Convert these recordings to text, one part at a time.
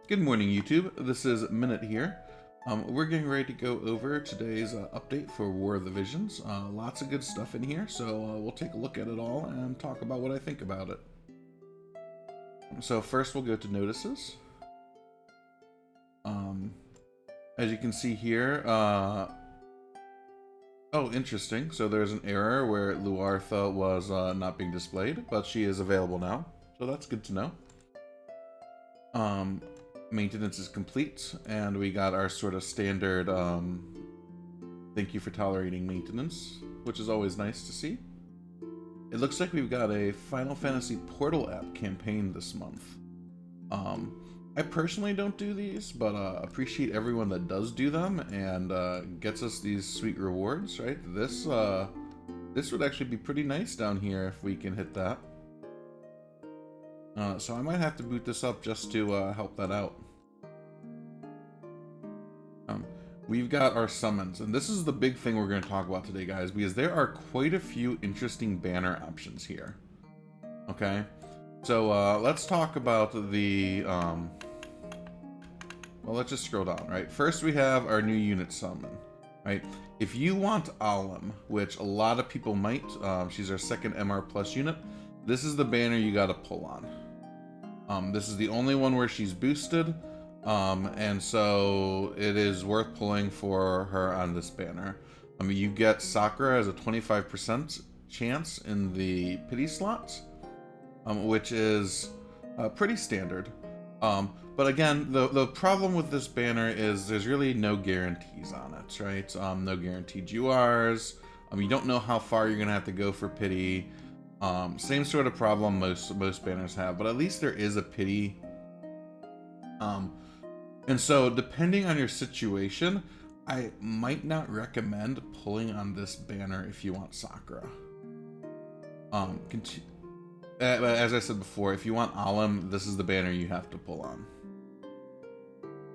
Good morning, YouTube. This is Minute here. We're getting ready to go over today's update for War of the Visions. Lots of good stuff in here, so we'll take a look at it all and talk about what I think about it. So first we'll go to notices. As you can see here, oh, interesting. So there's an error where Luartha was not being displayed, but she is available now, so that's good to know. Maintenance is complete, and we got our sort of standard thank you for tolerating maintenance, which is always nice to see. It looks like we've got a Final Fantasy Portal app campaign this month. I personally don't do these, but appreciate everyone that does do them and gets us these sweet rewards, right? This would actually be pretty nice down here if we can hit that. So I might have to boot this up just to help that out. We've got our summons, and this is the big thing we're going to talk about today, guys, because there are quite a few interesting banner options here. Okay, so let's talk about the, well, let's just scroll down, right? First, we have our new unit summon, right? If you want Alem, which a lot of people might, she's our second MR plus unit, this is the banner you got to pull on. This is the only one where she's boosted, and so it is worth pulling for her on this banner. You get Sakura as a 25% chance in the pity slots, which is pretty standard. But again, the problem with this banner is there's really no guarantees on it, right? No guaranteed URs. You don't know how far you're gonna have to go for pity. Same sort of problem most banners have, but at least there is a pity. And so depending on your situation, I might not recommend pulling on this banner if you want Sakura. As I said before, if you want Alem, this is the banner you have to pull on.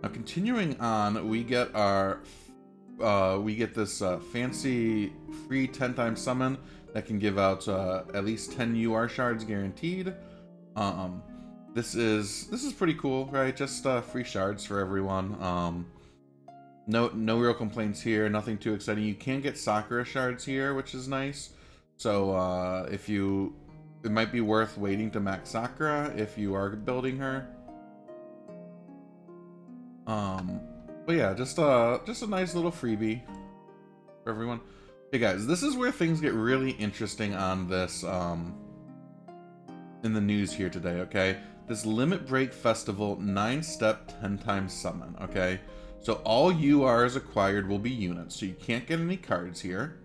Now continuing on, we get our this fancy free 10-time summon that can give out at least 10 UR shards guaranteed. This is pretty cool, right? Just free shards for everyone. No real complaints here. Nothing too exciting. You can get Sakura shards here, which is nice. So it might be worth waiting to max Sakura if you are building her. But yeah, just a nice little freebie for everyone. Hey guys, this is where things get really interesting on this, in the news here today, okay? This Limit Break Festival 9-step 10-time summon, okay? So all URs acquired will be units, so you can't get any cards here.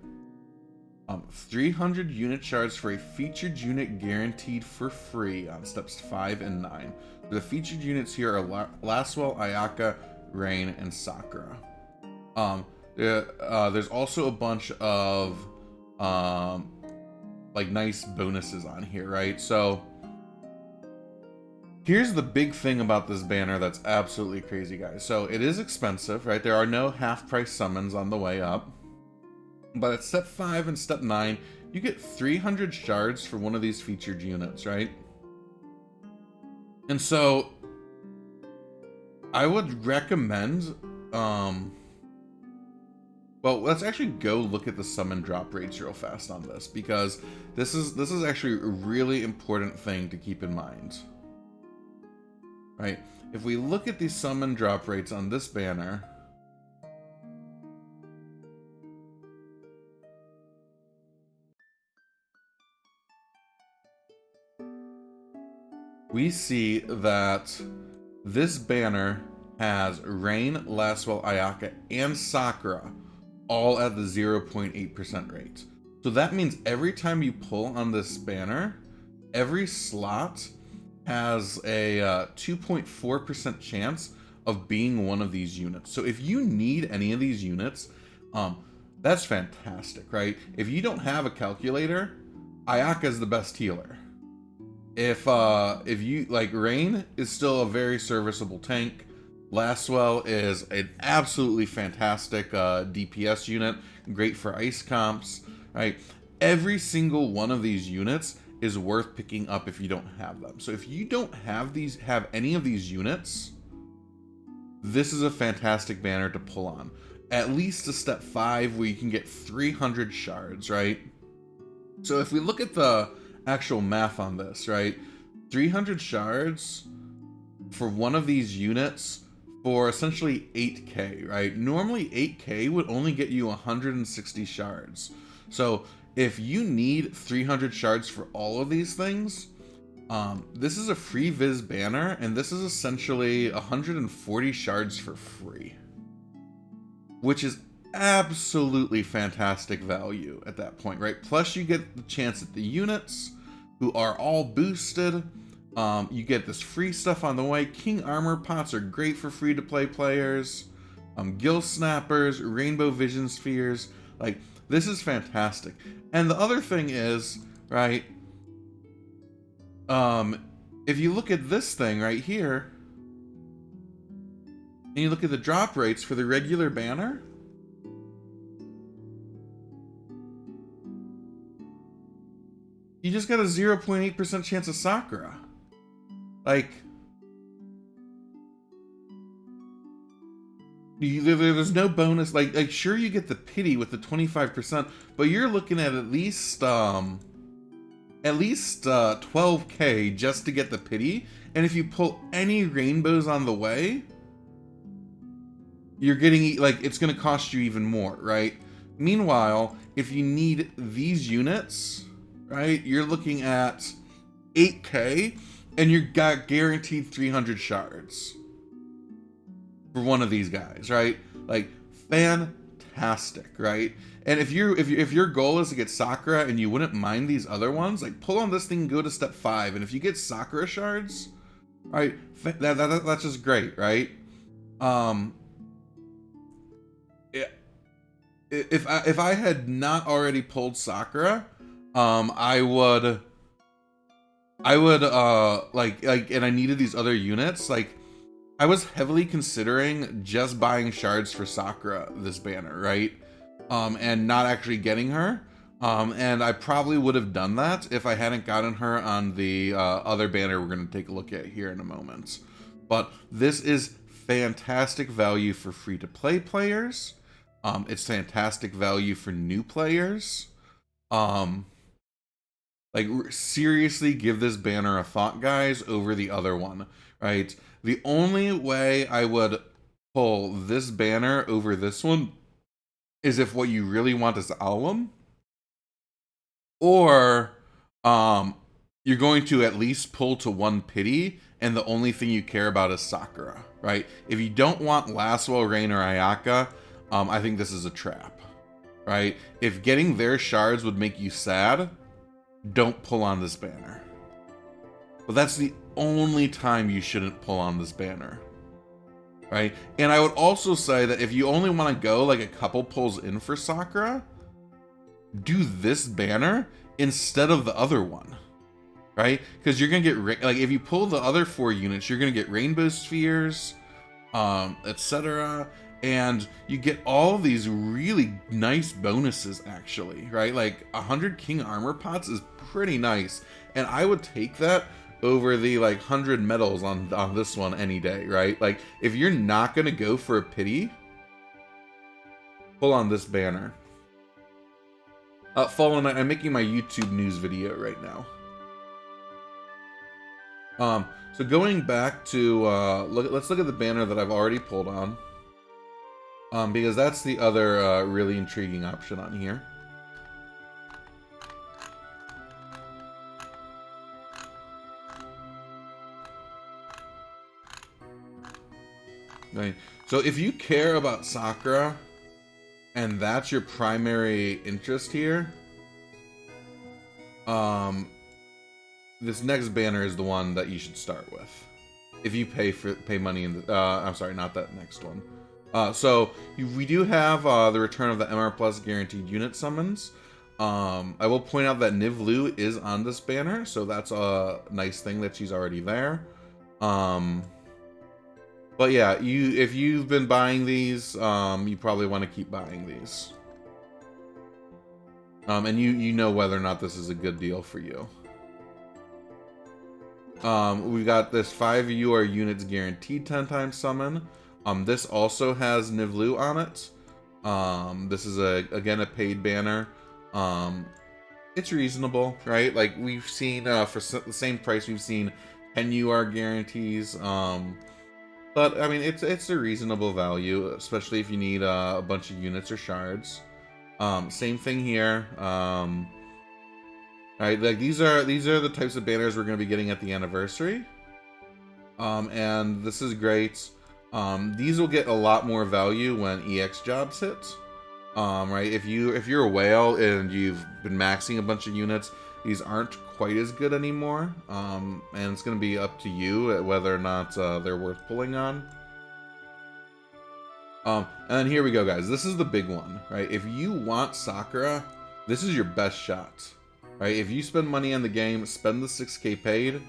300 unit shards for a featured unit guaranteed for free on steps 5 and 9. So the featured units here are Laswell, Ayaka, Rain, and Sakura. There's also a bunch of like nice bonuses on here, right? So here's the big thing about this banner that's absolutely crazy, guys. So it is expensive, right? There are no half-price summons on the way up, but at step 5 and step 9 you get 300 shards for one of these featured units, right? And so I would recommend well, let's actually go look at the summon drop rates real fast on this, because this is actually a really important thing to keep in mind. Right? If we look at the summon drop rates on this banner, we see that this banner has Rain, Laswell, Ayaka, and Sakura all at the 0.8% rate. So that means every time you pull on this banner, every slot has a 2.4% chance of being one of these units. So if you need any of these units, that's fantastic, right? If you don't have a calculator, Ayaka is the best healer. If you like, Rain is still a very serviceable tank. Laswell is an absolutely fantastic DPS unit, great for ice comps, right? Every single one of these units is worth picking up if you don't have them. So if you don't have any of these units, this is a fantastic banner to pull on. At least to step 5 where you can get 300 shards, right? So if we look at the actual math on this, right? 300 shards for one of these units for essentially 8k, right? Normally 8k would only get you 160 shards. So if you need 300 shards for all of these things, this is a free Viz banner, and this is essentially 140 shards for free, which is absolutely fantastic value at that point, right? Plus you get the chance at the units who are all boosted. You get this free stuff on the way. King armor pots are great for free to play players. Gill snappers, rainbow vision spheres, like this is fantastic. And the other thing is, right, if you look at this thing right here and you look at the drop rates for the regular banner, you just got a 0.8% chance of Sakura. Like, there's no bonus. Like sure, you get the pity with the 25%, but you're looking at least 12k just to get the pity. And if you pull any rainbows on the way, you're getting, like, it's going to cost you even more, right? Meanwhile, if you need these units, right, you're looking at 8k, and you got guaranteed 300 shards for one of these guys, right? Like, fantastic, right? And if your goal is to get Sakura and you wouldn't mind these other ones, like, pull on this thing and go to step 5, and if you get Sakura shards, right, that's just great, right? If I had not already pulled Sakura, I would like, and I needed these other units, like, I was heavily considering just buying shards for Sakura this banner, right? And not actually getting her. And I probably would have done that if I hadn't gotten her on the other banner we're going to take a look at here in a moment. But this is fantastic value for free-to-play players. It's fantastic value for new players. Like, seriously, give this banner a thought, guys, over the other one, right? The only way I would pull this banner over this one is if what you really want is Alum, or you're going to at least pull to 1 pity, and the only thing you care about is Sakura, right? If you don't want Laswell, Rain, or Ayaka, I think this is a trap, right? If getting their shards would make you sad, don't pull on this banner. But that's the only time you shouldn't pull on this banner, right? And I would also say that if you only want to go like a couple pulls in for Sakura, do this banner instead of the other one, right? Because you're gonna get, like, if you pull the other 4 units, you're gonna get rainbow spheres, etc. And you get all these really nice bonuses, actually, right? Like 100 King Armor Pots is pretty nice. And I would take that over the, like, 100 medals on this one any day, right? Like, if you're not going to go for a pity, pull on this banner. Fallen Knight, I'm making my YouTube news video right now. So going back to, let's look at the banner that I've already pulled on. Because that's the other really intriguing option on here. Right. So if you care about Sakura, and that's your primary interest here, this next banner is the one that you should start with. If you pay money in the, I'm sorry, not that next one. So we do have the return of the MR Plus guaranteed unit summons. I will point out that Nivlu is on this banner, so that's a nice thing that she's already there. But yeah, if you've been buying these, you probably want to keep buying these. And you know whether or not this is a good deal for you. We've got this 5 UR units guaranteed 10 times summon. This also has Nivlu on it. This is again a paid banner. It's reasonable, right? Like we've seen for the same price, we've seen 10 UR guarantees. But I mean, it's a reasonable value, especially if you need a bunch of units or shards. Same thing here. Right, like these are the types of banners we're going to be getting at the anniversary. And this is great. These will get a lot more value when EX jobs hit. Right, if you're a whale and you've been maxing a bunch of units, these aren't quite as good anymore. And it's going to be up to you whether or not they're worth pulling on. And then here we go, guys. This is the big one, right? If you want Sakura, this is your best shot, right? If you spend money on the game, spend the 6K paid.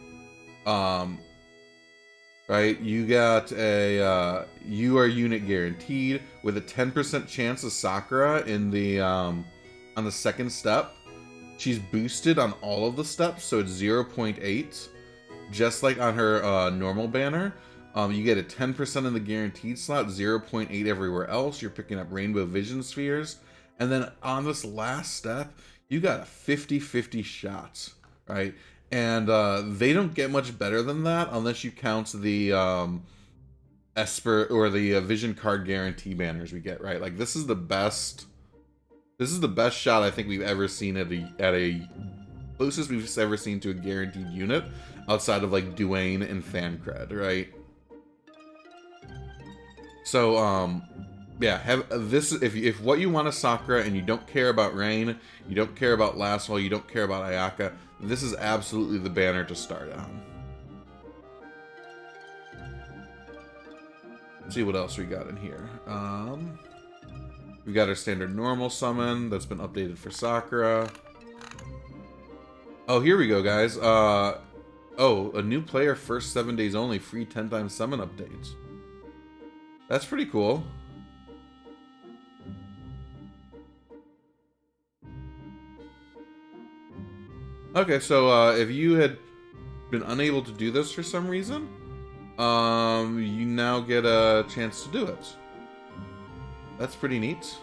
Right, you got a UR unit guaranteed with a 10% chance of Sakura in the on the second step. She's boosted on all of the steps, so it's 0.8, just like on her normal banner. You get a 10% in the guaranteed slot, 0.8 everywhere else. You're picking up Rainbow Vision Spheres, and then on this last step, you got a 50-50 shot, right? And they don't get much better than that unless you count the Esper or the Vision Card Guarantee banners we get, right? Like this is the best shot I think we've ever seen at a closest we've ever seen to a guaranteed unit outside of like Dwayne and Fancred, right? So yeah, have this if what you want is Sakura and you don't care about Rain, you don't care about Lastfall, you don't care about Ayaka, this is absolutely the banner to start on. Let's see what else we got in here. We got our standard normal summon that's been updated for Sakura. Oh, here we go, guys. Oh, a new player first 7 days only, free 10 times summon updates. That's pretty cool. Okay, so if you had been unable to do this for some reason, you now get a chance to do it. That's pretty neat.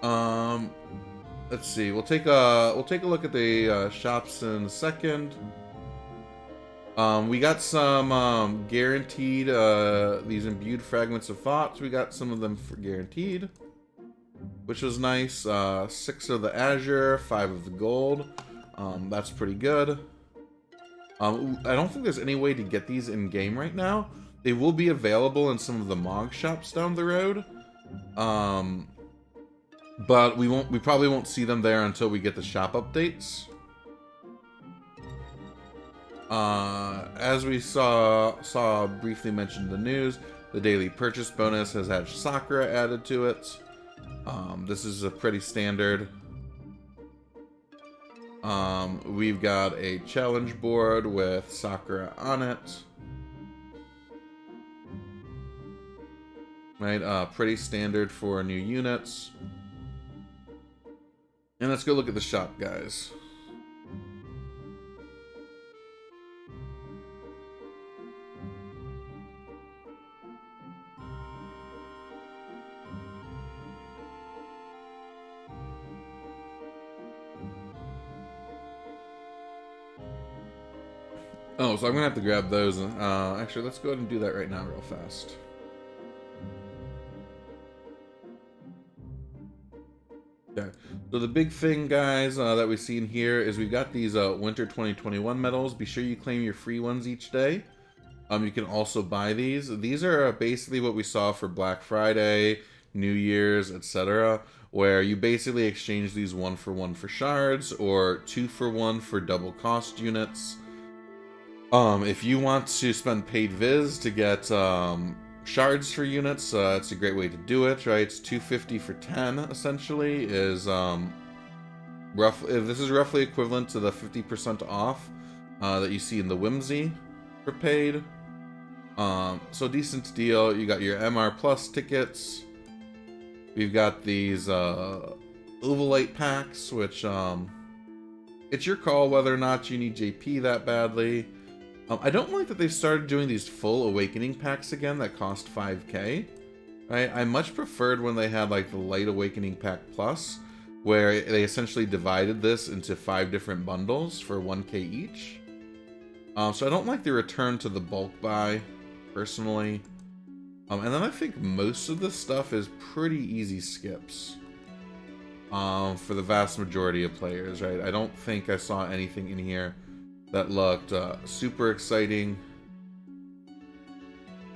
Let's see. We'll take a look at the shops in a second. We got some guaranteed these imbued fragments of thoughts. We got some of them for guaranteed, which was nice. 6 of the azure, 5 of the gold. That's pretty good. I don't think there's any way to get these in game right now. They will be available in some of the Mog shops down the road. But we probably won't see them there until we get the shop updates. As we saw briefly mentioned in the news, the daily purchase bonus has had Sakura added to it. This is a pretty standard. We've got a challenge board with Sakura on it. Right, pretty standard for new units. And let's go look at the shop, guys. Oh, so I'm gonna have to grab those. Actually, let's go ahead and do that right now real fast. Okay, so the big thing, guys, that we've seen here is we've got these Winter 2021 medals. Be sure you claim your free ones each day. You can also buy these. These are basically what we saw for Black Friday, New Year's, etc., where you basically exchange these 1-for-1 for shards or 2-for-1 for double cost units. If you want to spend paid viz to get shards for units, it's a great way to do it, right? It's 250 for 10, essentially, is roughly, this is roughly equivalent to the 50% off that you see in the Whimsy for paid. So decent deal. You got your MR Plus tickets. We've got these Ovalite packs, which it's your call whether or not you need JP that badly. I don't like that they started doing these full Awakening packs again that cost 5k. I much preferred when they had like the Light Awakening Pack Plus, where they essentially divided this into 5 different bundles for 1k each. So I don't like the return to the bulk buy, personally. And then I think most of this stuff is pretty easy skips. For the vast majority of players, right? I don't think I saw anything in here that looked super exciting.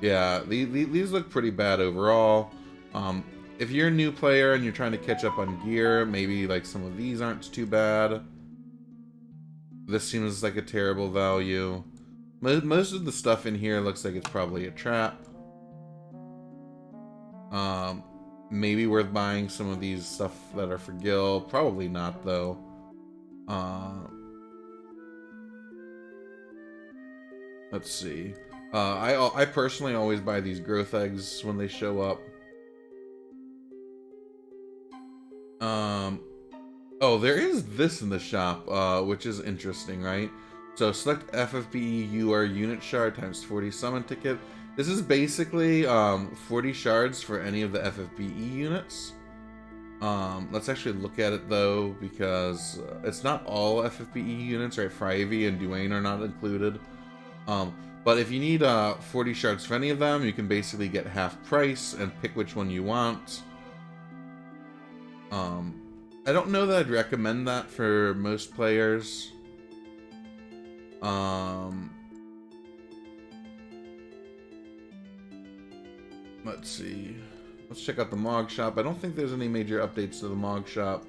Yeah, these look pretty bad overall. If you're a new player and you're trying to catch up on gear, maybe like some of these aren't too bad. This seems like a terrible value. Most of the stuff in here looks like it's probably a trap. Maybe worth buying some of these stuff that are for Gil. Probably not, though. Let's see. I personally always buy these growth eggs when they show up. Oh, there is this in the shop, which is interesting, right? So select FFBE UR unit shard times 40 summon ticket. This is basically 40 shards for any of the FFBE units. Let's actually look at it though, because it's not all FFBE units, right? Frivy and Duane are not included. But if you need 40 shards for any of them, you can basically get half price and pick which one you want. I don't know that I'd recommend that for most players. Let's see. Let's check out the Mog Shop. I don't think there's any major updates to the Mog Shop.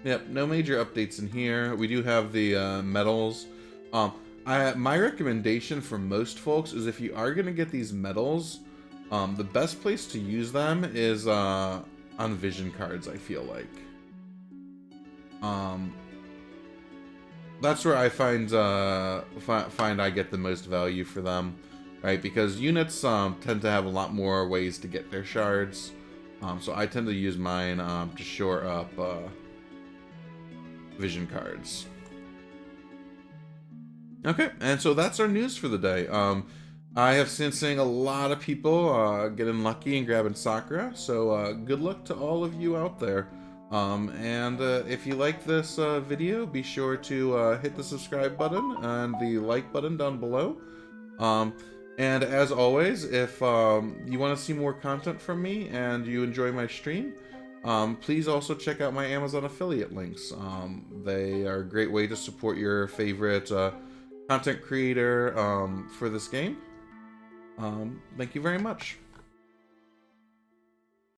Yep, no major updates in here. We do have the medals. My recommendation for most folks is if you are going to get these medals, the best place to use them is on vision cards, I feel like. That's where I find I get the most value for them, right? Because units tend to have a lot more ways to get their shards, so I tend to use mine to shore up vision cards. Okay, and so that's our news for the day. I have since seen a lot of people getting lucky and grabbing Sakura, so good luck to all of you out there. And if you like this video, be sure to hit the subscribe button and the like button down below. And as always, if you want to see more content from me and you enjoy my stream, please also check out my Amazon affiliate links. They are a great way to support your favorite content creator for this game. Thank you very much.